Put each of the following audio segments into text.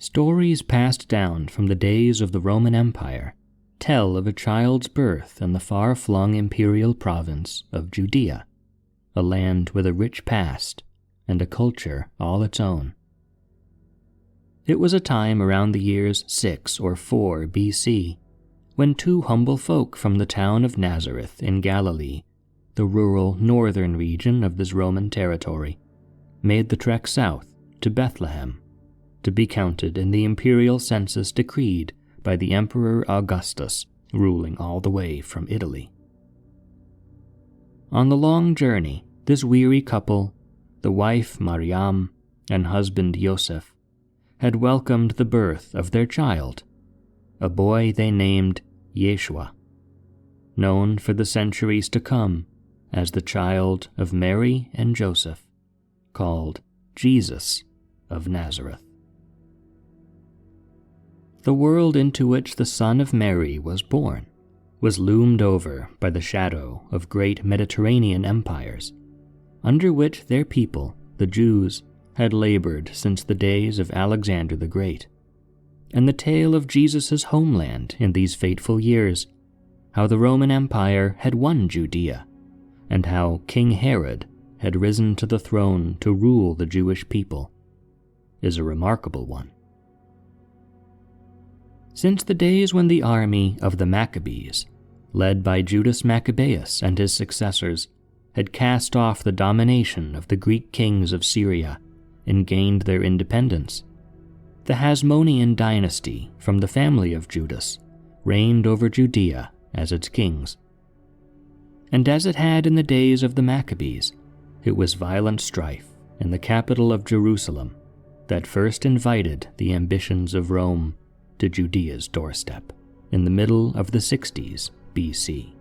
Stories passed down from the days of the Roman Empire tell of a child's birth in the far-flung imperial province of Judea, a land with a rich past and a culture all its own. It was a time around the years 6 or 4 BC, when two humble folk from the town of Nazareth in Galilee, the rural northern region of this Roman territory, made the trek south to Bethlehem to be counted in the imperial census decreed by the Emperor Augustus, ruling all the way from Italy. On the long journey, this weary couple, the wife Mariam and husband Joseph, had welcomed the birth of their child, a boy they named Yeshua, known for the centuries to come as the child of Mary and Joseph, called Jesus of Nazareth. The world into which the Son of Mary was born was loomed over by the shadow of great Mediterranean empires, under which their people, the Jews, had labored since the days of Alexander the Great. And the tale of Jesus' homeland in these fateful years, how the Roman Empire had won Judea, and how King Herod had risen to the throne to rule the Jewish people, is a remarkable one. Since the days when the army of the Maccabees, led by Judas Maccabeus and his successors, had cast off the domination of the Greek kings of Syria and gained their independence, the Hasmonean dynasty from the family of Judas reigned over Judea as its kings. And as it had in the days of the Maccabees, it was violent strife in the capital of Jerusalem that first invited the ambitions of Rome to Judea's doorstep in the middle of the 60s BC.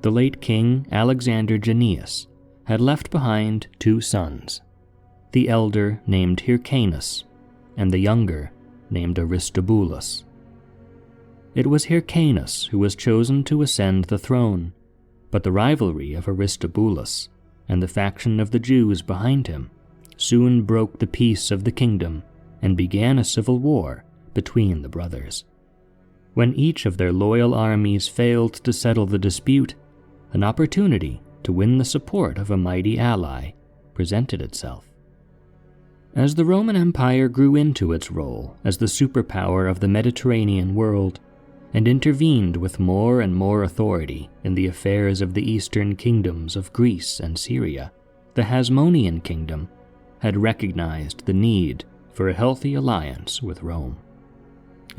The late king Alexander Jannaeus had left behind 2 sons, the elder named Hyrcanus and the younger named Aristobulus. It was Hyrcanus who was chosen to ascend the throne, but the rivalry of Aristobulus and the faction of the Jews behind him soon broke the peace of the kingdom and began a civil war between the brothers. When each of their loyal armies failed to settle the dispute, an opportunity to win the support of a mighty ally presented itself. As the Roman Empire grew into its role as the superpower of the Mediterranean world and intervened with more and more authority in the affairs of the eastern kingdoms of Greece and Syria, the Hasmonean kingdom had recognized the need for a healthy alliance with Rome.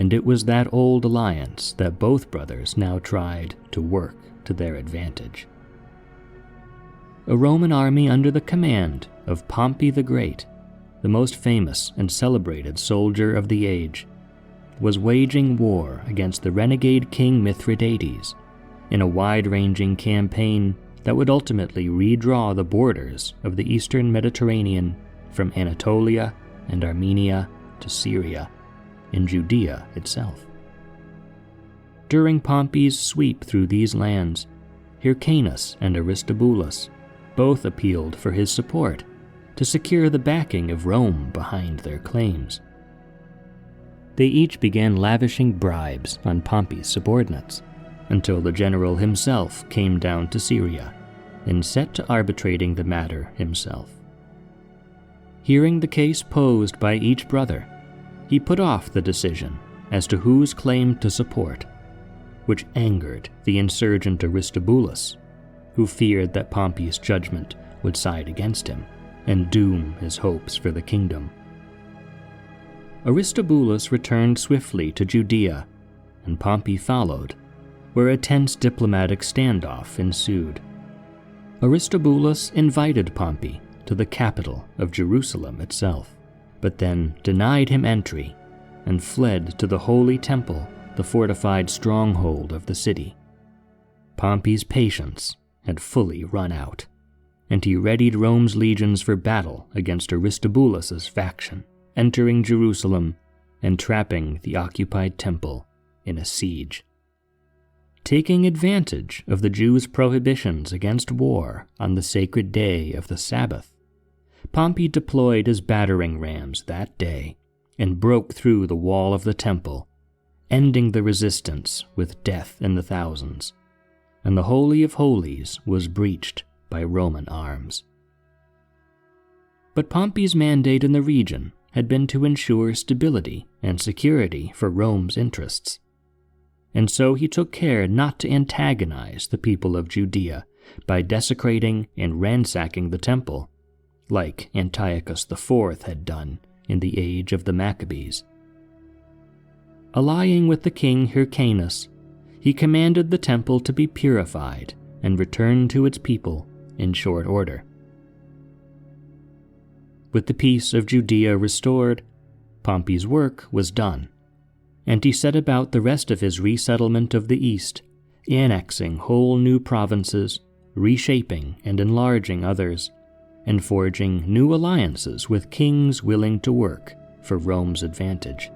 And it was that old alliance that both brothers now tried to work to their advantage. A Roman army under the command of Pompey the Great, the most famous and celebrated soldier of the age, was waging war against the renegade king Mithridates in a wide-ranging campaign that would ultimately redraw the borders of the eastern Mediterranean from Anatolia and Armenia to Syria, in Judea itself. During Pompey's sweep through these lands, Hyrcanus and Aristobulus both appealed for his support to secure the backing of Rome behind their claims. They each began lavishing bribes on Pompey's subordinates, until the general himself came down to Syria and set to arbitrating the matter himself. Hearing the case posed by each brother, he put off the decision as to whose claim to support, which angered the insurgent Aristobulus, who feared that Pompey's judgment would side against him and doom his hopes for the kingdom. Aristobulus returned swiftly to Judea, and Pompey followed, where a tense diplomatic standoff ensued. Aristobulus invited Pompey to the capital of Jerusalem itself, but then denied him entry and fled to the Holy Temple, the fortified stronghold of the city. Pompey's patience had fully run out, and he readied Rome's legions for battle against Aristobulus's faction, entering Jerusalem and trapping the occupied temple in a siege. Taking advantage of the Jews' prohibitions against war on the sacred day of the Sabbath, Pompey deployed his battering rams that day and broke through the wall of the temple, ending the resistance with death in the thousands, and the Holy of Holies was breached by Roman arms. But Pompey's mandate in the region had been to ensure stability and security for Rome's interests, and so he took care not to antagonize the people of Judea by desecrating and ransacking the temple, like Antiochus IV had done in the age of the Maccabees. Allying with the king Hyrcanus, he commanded the temple to be purified and returned to its people in short order. With the peace of Judea restored, Pompey's work was done, and he set about the rest of his resettlement of the East, annexing whole new provinces, reshaping and enlarging others, and forging new alliances with kings willing to work for Rome's advantage.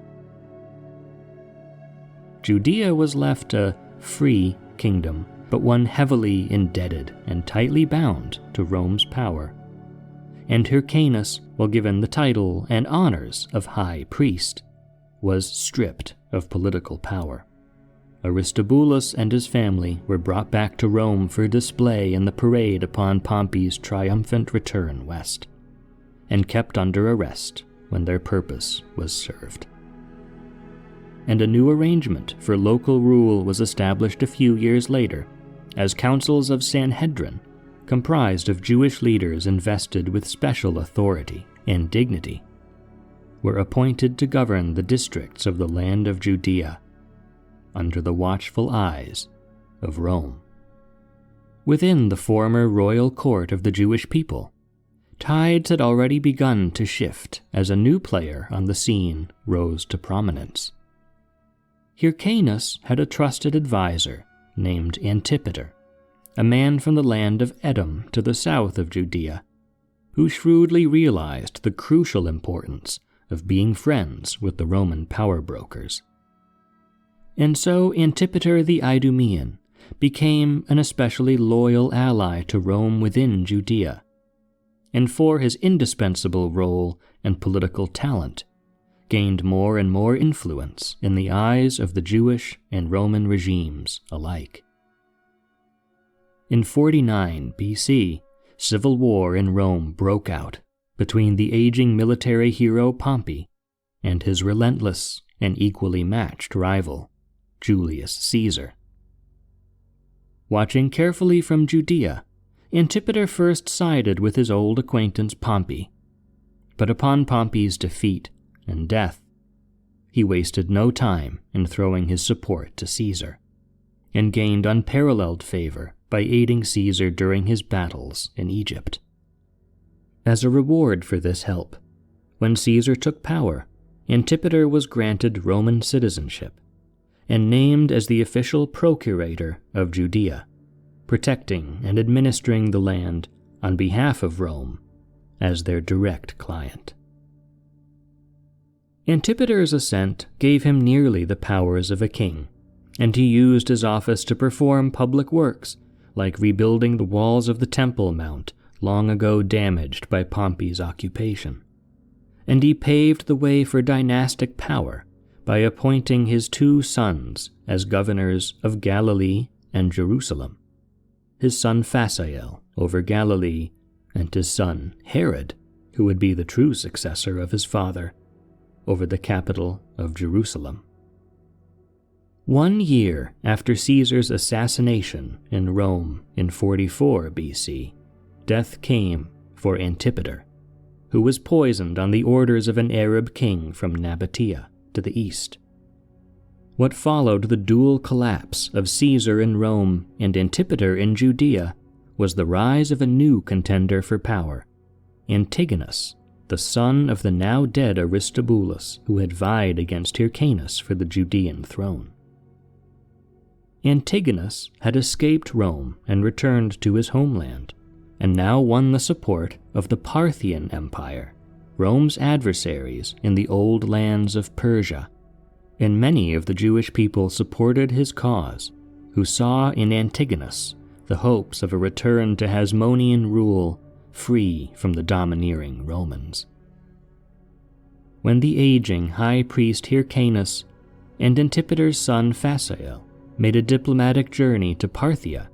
Judea was left a free kingdom, but one heavily indebted and tightly bound to Rome's power. And Hyrcanus, while given the title and honors of high priest, was stripped of political power. Aristobulus and his family were brought back to Rome for display in the parade upon Pompey's triumphant return west, and kept under arrest when their purpose was served. And a new arrangement for local rule was established a few years later, as councils of Sanhedrin, comprised of Jewish leaders invested with special authority and dignity, were appointed to govern the districts of the land of Judea, under the watchful eyes of Rome. Within the former royal court of the Jewish people, tides had already begun to shift as a new player on the scene rose to prominence. Hyrcanus had a trusted advisor named Antipater, a man from the land of Edom to the south of Judea, who shrewdly realized the crucial importance of being friends with the Roman power brokers. And so Antipater the Idumean became an especially loyal ally to Rome within Judea, and for his indispensable role and political talent, gained more and more influence in the eyes of the Jewish and Roman regimes alike. In 49 BC, civil war in Rome broke out between the aging military hero Pompey and his relentless and equally matched rival, Julius Caesar. Watching carefully from Judea, Antipater first sided with his old acquaintance Pompey, but upon Pompey's defeat and death, he wasted no time in throwing his support to Caesar, and gained unparalleled favor by aiding Caesar during his battles in Egypt. As a reward for this help, when Caesar took power, Antipater was granted Roman citizenship and named as the official procurator of Judea, protecting and administering the land on behalf of Rome as their direct client. Antipater's ascent gave him nearly the powers of a king, and he used his office to perform public works like rebuilding the walls of the Temple Mount long ago damaged by Pompey's occupation. And he paved the way for dynastic power by appointing his two sons as governors of Galilee and Jerusalem, his son Phasael over Galilee, and his son Herod, who would be the true successor of his father, over the capital of Jerusalem. 1 year after Caesar's assassination in Rome in 44 BC, death came for Antipater, who was poisoned on the orders of an Arab king from Nabatea to the east. What followed the dual collapse of Caesar in Rome and Antipater in Judea was the rise of a new contender for power, Antigonus, the son of the now dead Aristobulus, who had vied against Hyrcanus for the Judean throne. Antigonus had escaped Rome and returned to his homeland, and now won the support of the Parthian Empire, Rome's adversaries in the old lands of Persia, and many of the Jewish people supported his cause, who saw in Antigonus the hopes of a return to Hasmonean rule free from the domineering Romans. when the aging high priest Hyrcanus and Antipater's son Phasael made a diplomatic journey to Parthia,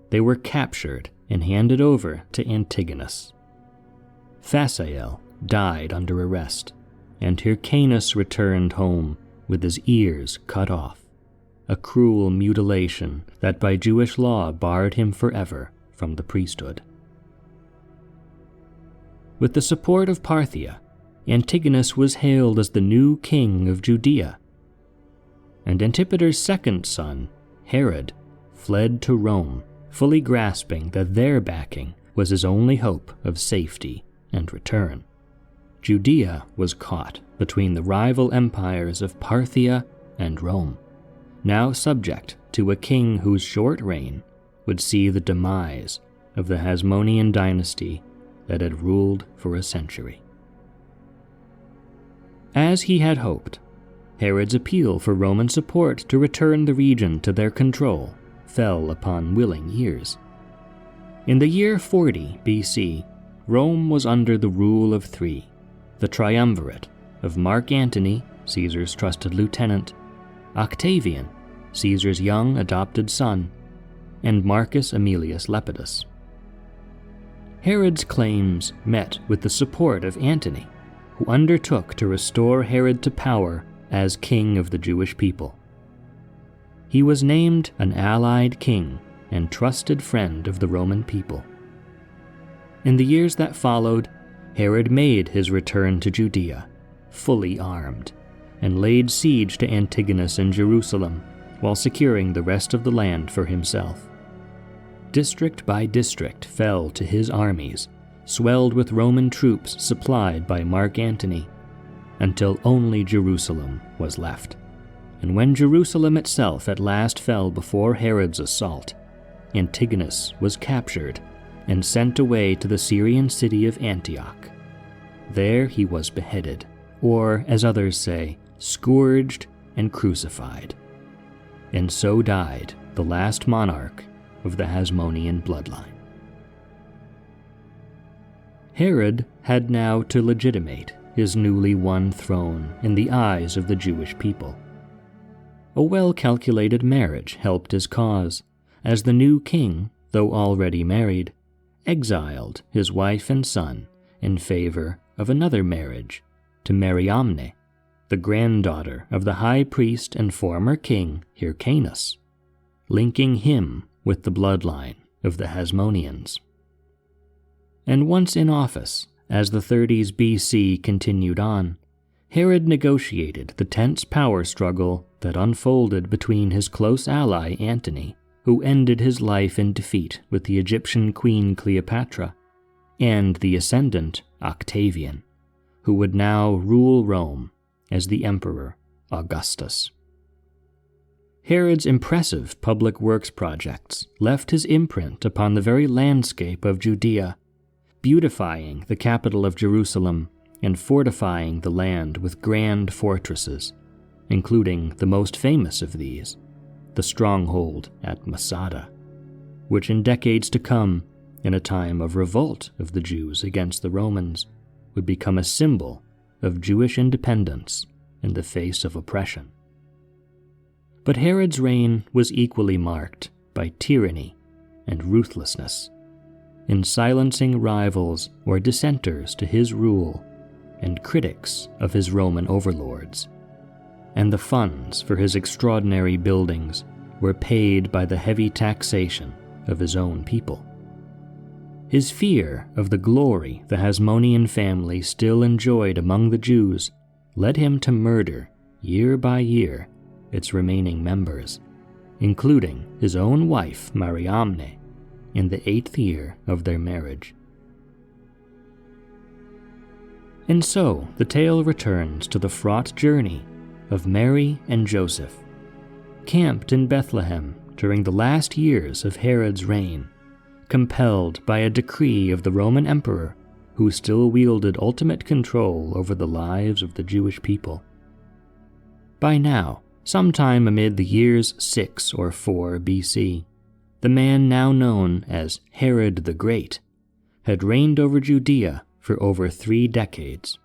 they were captured and handed over to Antigonus. Phasael died under arrest, and Hyrcanus returned home with his ears cut off, a cruel mutilation that by Jewish law barred him forever from the priesthood. With the support of Parthia, Antigonus was hailed as the new king of Judea, and Antipater's second son, Herod, fled to Rome, fully grasping that their backing was his only hope of safety and return. Judea was caught between the rival empires of Parthia and Rome, now subject to a king whose short reign would see the demise of the Hasmonean dynasty that had ruled for a century. As he had hoped, Herod's appeal for Roman support to return the region to their control fell upon willing ears. In the year 40 BC, Rome was under the rule of three, the triumvirate of Mark Antony, Caesar's trusted lieutenant, Octavian, Caesar's young adopted son, and Marcus Aemilius Lepidus. Herod's claims met with the support of Antony, who undertook to restore Herod to power as king of the Jewish people. He was named an allied king and trusted friend of the Roman people. In the years that followed, Herod made his return to Judea, fully armed, and laid siege to Antigonus in Jerusalem while securing the rest of the land for himself. District by district fell to his armies, swelled with Roman troops supplied by Mark Antony, until only Jerusalem was left. And when Jerusalem itself at last fell before Herod's assault, Antigonus was captured and sent away to the Syrian city of Antioch. There he was beheaded, or, as others say, scourged and crucified. And so died the last monarch of the Hasmonean bloodline. Herod had now to legitimate his newly won throne in the eyes of the Jewish people. A well-calculated marriage helped his cause, as the new king, though already married, exiled his wife and son in favor of another marriage to Mariamne, the granddaughter of the high priest and former king Hyrcanus, linking him with the bloodline of the Hasmoneans. And once in office, as the 30s BC continued on, Herod negotiated the tense power struggle that unfolded between his close ally Antony, who ended his life in defeat with the Egyptian queen Cleopatra, and the ascendant Octavian, who would now rule Rome as the Emperor Augustus. Herod's impressive public works projects left his imprint upon the very landscape of Judea, beautifying the capital of Jerusalem and fortifying the land with grand fortresses, including the most famous of these, the stronghold at Masada, which in decades to come, in a time of revolt of the Jews against the Romans, would become a symbol of Jewish independence in the face of oppression. But Herod's reign was equally marked by tyranny and ruthlessness, in silencing rivals or dissenters to his rule and critics of his Roman overlords. And the funds for his extraordinary buildings were paid by the heavy taxation of his own people. His fear of the glory the Hasmonean family still enjoyed among the Jews led him to murder, year by year, its remaining members, including his own wife Mariamne, in the 8th year of their marriage. And so the tale returns to the fraught journey of Mary and Joseph, camped in Bethlehem during the last years of Herod's reign, compelled by a decree of the Roman emperor who still wielded ultimate control over the lives of the Jewish people. By now, sometime amid the years 6 or 4 BC, the man now known as Herod the Great had reigned over Judea for over 3 decades.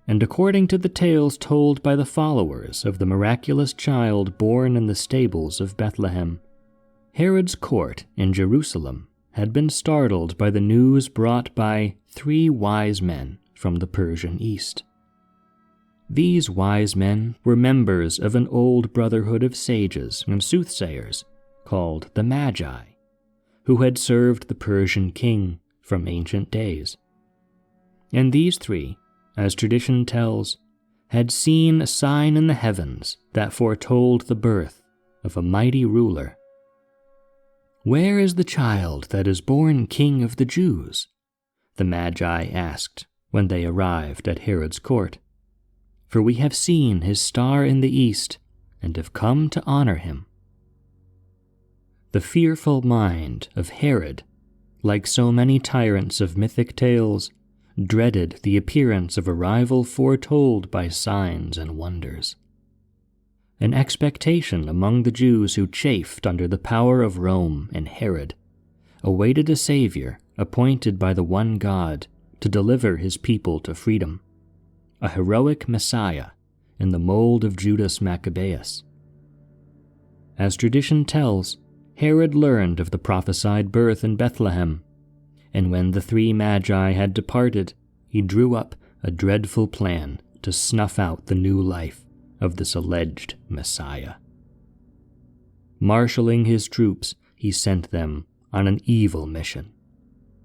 and according to the tales told by the followers of the miraculous child born in the stables of Bethlehem, Herod's court in Jerusalem had been startled by the news brought by 3 wise men from the Persian East. These wise men were members of an old brotherhood of sages and soothsayers called the Magi, who had served the Persian king from ancient days. And these 3, as tradition tells, had seen a sign in the heavens that foretold the birth of a mighty ruler. "Where is the child that is born King of the Jews?" the Magi asked when they arrived at Herod's court. "For we have seen his star in the east and have come to honor him." The fearful mind of Herod, like so many tyrants of mythic tales, dreaded the appearance of a rival foretold by signs and wonders. An expectation among the Jews who chafed under the power of Rome and Herod awaited a Savior appointed by the one God to deliver his people to freedom, a heroic Messiah in the mold of Judas Maccabeus. As tradition tells, Herod learned of the prophesied birth in Bethlehem, and when the 3 Magi had departed, he drew up a dreadful plan to snuff out the new life of this alleged Messiah. Marshalling his troops, he sent them on an evil mission: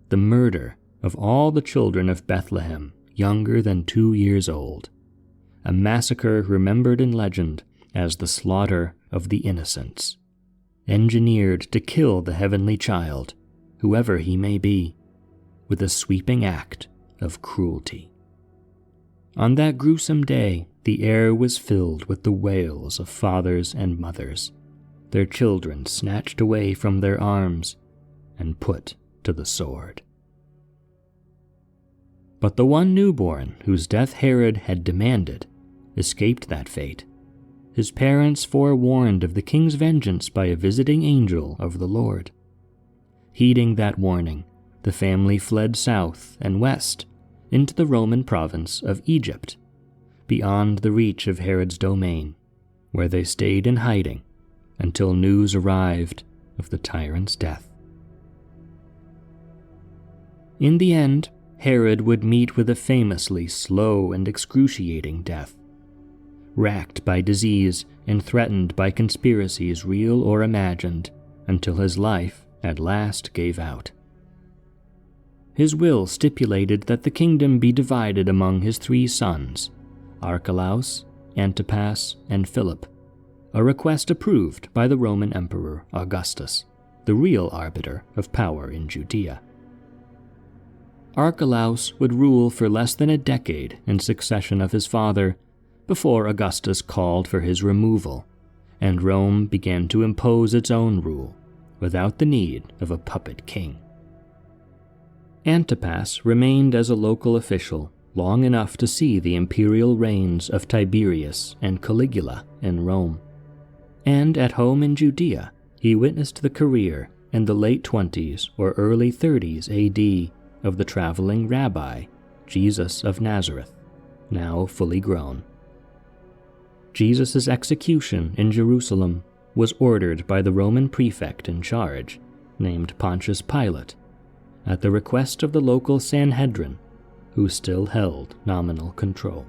the murder of all the children of Bethlehem younger than 2 years old, a massacre remembered in legend as the slaughter of the innocents, engineered to kill the heavenly child, whoever he may be, with a sweeping act of cruelty. On that gruesome day, the air was filled with the wails of fathers and mothers, their children snatched away from their arms and put to the sword. But the one newborn whose death Herod had demanded escaped that fate, his parents forewarned of the king's vengeance by a visiting angel of the Lord. Heeding that warning, the family fled south and west into the Roman province of Egypt, beyond the reach of Herod's domain, where they stayed in hiding until news arrived of the tyrant's death. In the end, Herod would meet with a famously slow and excruciating death. Racked by disease and threatened by conspiracies real or imagined, until his life at last gave out. His will stipulated that the kingdom be divided among his 3 sons, Archelaus, Antipas, and Philip, a request approved by the Roman Emperor Augustus, the real arbiter of power in Judea. Archelaus would rule for less than a decade in succession of his father, before Augustus called for his removal, and Rome began to impose its own rule, without the need of a puppet king. Antipas remained as a local official long enough to see the imperial reigns of Tiberius and Caligula in Rome, and at home in Judea, he witnessed the career in the late 20s or early 30s AD of the traveling rabbi, Jesus of Nazareth, now fully grown. Jesus' execution in Jerusalem was ordered by the Roman prefect in charge, named Pontius Pilate, at the request of the local Sanhedrin, who still held nominal control.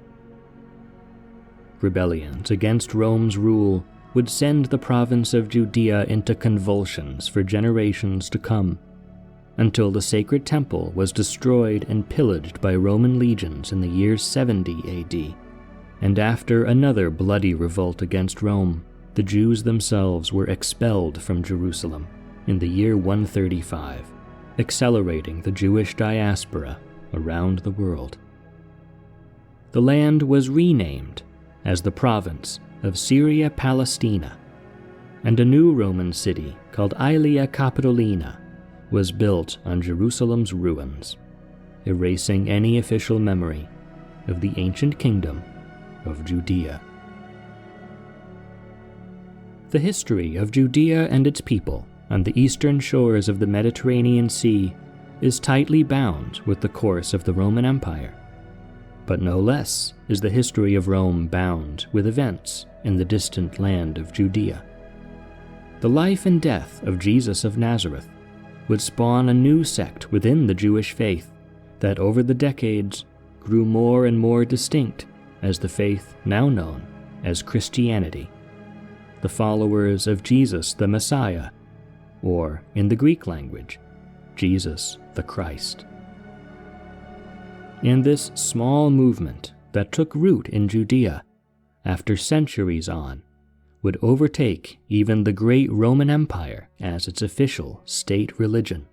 Rebellions against Rome's rule would send the province of Judea into convulsions for generations to come, until the sacred temple was destroyed and pillaged by Roman legions in the year 70 AD. And after another bloody revolt against Rome, the Jews themselves were expelled from Jerusalem in the year 135, accelerating the Jewish diaspora around the world. The land was renamed as the province of Syria Palestina, and a new Roman city called Aelia Capitolina was built on Jerusalem's ruins, erasing any official memory of the ancient kingdom of Judea. The history of Judea and its people on the eastern shores of the Mediterranean Sea is tightly bound with the course of the Roman Empire. But no less is the history of Rome bound with events in the distant land of Judea. The life and death of Jesus of Nazareth would spawn a new sect within the Jewish faith that over the decades grew more and more distinct as the faith now known as Christianity, the followers of Jesus the Messiah, or in the Greek language, Jesus the Christ. And this small movement that took root in Judea, after centuries on, would overtake even the great Roman Empire as its official state religion,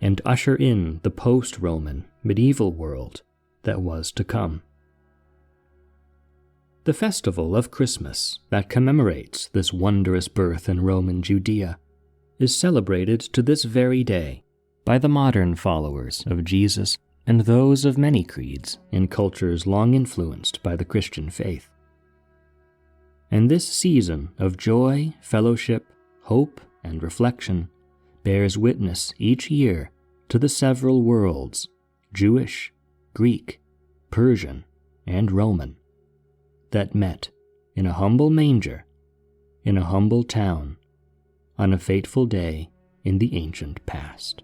and usher in the post-Roman medieval world that was to come. The festival of Christmas that commemorates this wondrous birth in Roman Judea is celebrated to this very day by the modern followers of Jesus and those of many creeds in cultures long influenced by the Christian faith. And this season of joy, fellowship, hope, and reflection bears witness each year to the several worlds, Jewish, Greek, Persian, and Roman, that met in a humble manger, in a humble town, on a fateful day in the ancient past.